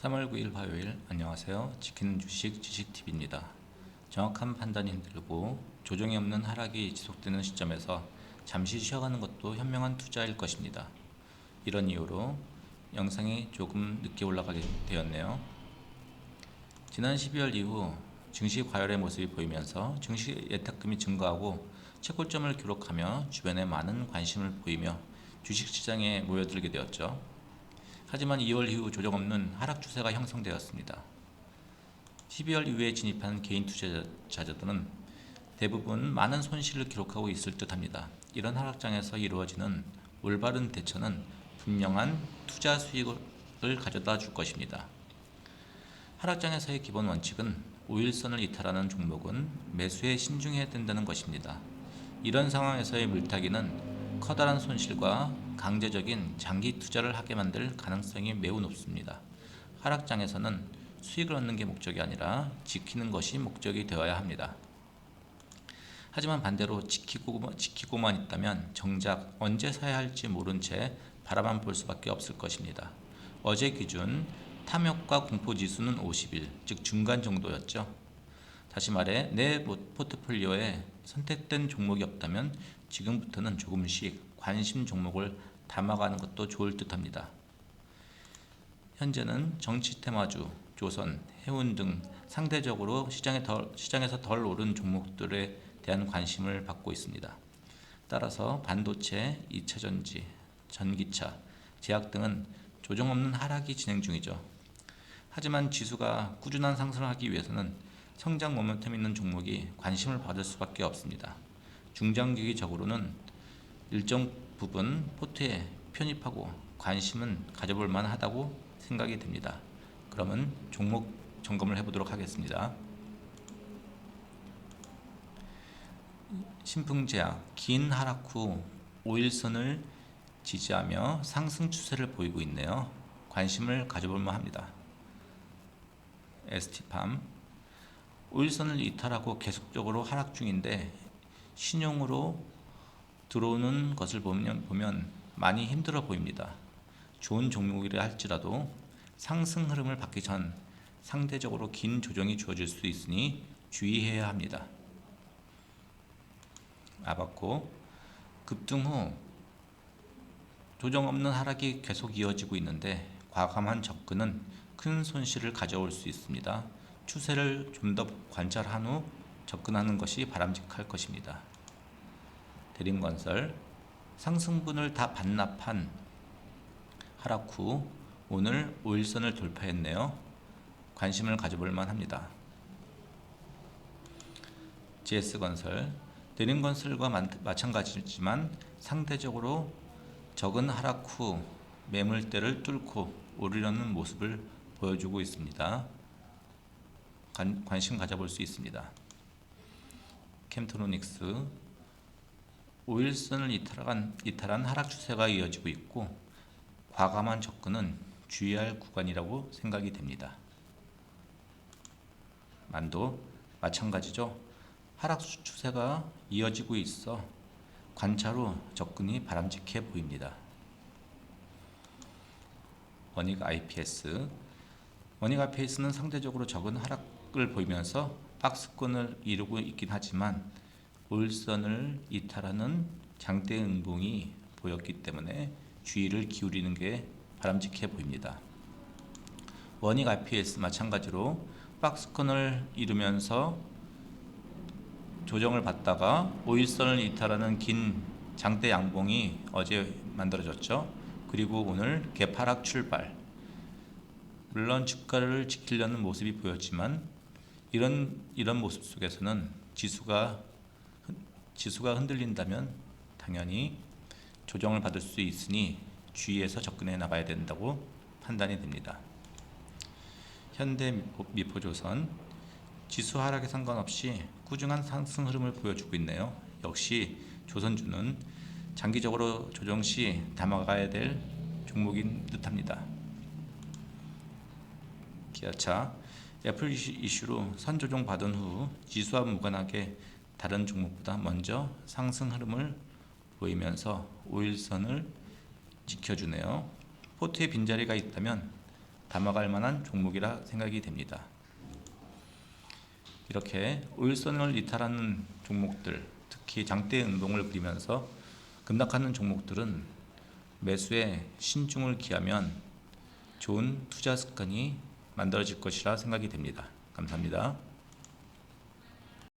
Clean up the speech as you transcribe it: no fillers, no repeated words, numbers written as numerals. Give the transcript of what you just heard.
3월 9일 화요일 안녕하세요. 지키는 주식 지식TV입니다. 정확한 판단이 힘들고 조정이 없는 하락이 지속되는 시점에서 잠시 쉬어가는 것도 현명한 투자일 것입니다. 이런 이유로 영상이 조금 늦게 올라가게 되었네요. 지난 12월 이후 증시 과열의 모습이 보이면서 증시 예탁금이 증가하고 최고점을 기록하며 주변에 많은 관심을 보이며 주식시장에 모여들게 되었죠. 하지만 2월 이후 조정 없는 하락 추세가 형성되었습니다. 12월 이후에 진입한 개인 투자자들은 대부분 많은 손실을 기록하고 있을 듯합니다. 이런 하락장에서 이루어지는 올바른 대처는 분명한 투자 수익을 가져다 줄 것입니다. 하락장에서의 기본 원칙은 5일선을 이탈하는 종목은 매수에 신중해야 된다는 것입니다. 이런 상황에서의 물타기는 커다란 손실과 강제적인 장기 투자를 하게 만들 가능성이 매우 높습니다. 하락장에서는 수익을 얻는 게 목적이 아니라 지키는 것이 목적이 되어야 합니다. 하지만 반대로 지키고만 있다면 정작 언제 사야 할지 모른 채 바라만 볼 수밖에 없을 것입니다. 어제 기준 탐욕과 공포지수는 50일, 즉 중간 정도였죠. 다시 말해 내 포트폴리오에 선택된 종목이 없다면 지금부터는 조금씩 관심 종목을 담아가는 것도 좋을 듯합니다. 현재는 정치 테마주, 조선, 해운 등 상대적으로 시장에서 덜 오른 종목들에 대한 관심을 받고 있습니다. 따라서 반도체, 2차전지, 전기차, 제약 등은 조정 없는 하락이 진행 중이죠. 하지만 지수가 꾸준한 상승을 하기 위해서는 성장 모멘텀 있는 종목이 관심을 받을 수밖에 없습니다. 중장기적으로는 일정 부분 포트에 편입하고 관심은 가져볼 만하다고 생각이 됩니다. 그러면 종목 점검을 해보도록 하겠습니다. 신풍제약 긴 하락 후 5일선을 지지하며 상승 추세를 보이고 있네요. 관심을 가져볼 만합니다. ST팜 5일선을 이탈하고 계속적으로 하락 중인데 신용으로 들어오는 것을 보면 많이 힘들어 보입니다. 좋은 종목이라 할지라도 상승 흐름을 받기 전 상대적으로 긴 조정이 주어질 수 있으니 주의해야 합니다. 아바코 급등 후 조정 없는 하락이 계속 이어지고 있는데 과감한 접근은 큰 손실을 가져올 수 있습니다. 추세를 좀 더 관찰한 후 접근하는 것이 바람직할 것입니다. 대림건설 상승분을 다 반납한 하락 후 오늘 5일선을 돌파했네요. 관심을 가져볼 만합니다. GS건설 대림건설과 마찬가지지만 상대적으로 적은 하락 후 매물대를 뚫고 오르려는 모습을 보여주고 있습니다. 관심 가져볼 수 있습니다. 캠트로닉스 5일선을 이탈한 하락 추세가 이어지고 있고 과감한 접근은 주의할 구간이라고 생각이 됩니다. 만도 마찬가지죠. 하락 추세가 이어지고 있어 관찰 후 접근이 바람직해 보입니다. 원익 IPS는 상대적으로 적은 하락을 보이면서 박스권을 이루고 있긴 하지만 5일선을 이탈하는 장대 음봉이 보였기 때문에 주의를 기울이는 게 바람직해 보입니다. 원익 IPS 마찬가지로 박스권을 이루면서 조정을 받다가 5일선을 이탈하는 긴 장대 양봉이 어제 만들어졌죠. 그리고 오늘 개파락 출발. 물론 주가를 지키려는 모습이 보였지만 이런 모습 속에서는 지수가 흔들린다면 당연히 조정을 받을 수 있으니 주의해서 접근해 나가야 된다고 판단이 됩니다. 현대미포조선 지수 하락에 상관없이 꾸준한 상승 흐름을 보여주고 있네요. 역시 조선주는 장기적으로 조정 시 담아가야 될 종목인 듯합니다. 기아차 애플 이슈로 선조정 받은 후 지수와 무관하게 다른 종목보다 먼저 상승 흐름을 보이면서 5일선을 지켜주네요. 포트에 빈자리가 있다면 담아갈 만한 종목이라 생각이 됩니다. 이렇게 우일선을 이탈하는 종목들, 특히 장대 운동을 부리면서 급락하는 종목들은 매수에 신중을 기하면 좋은 투자 습관이 만들어질 것이라 생각이 됩니다. 감사합니다.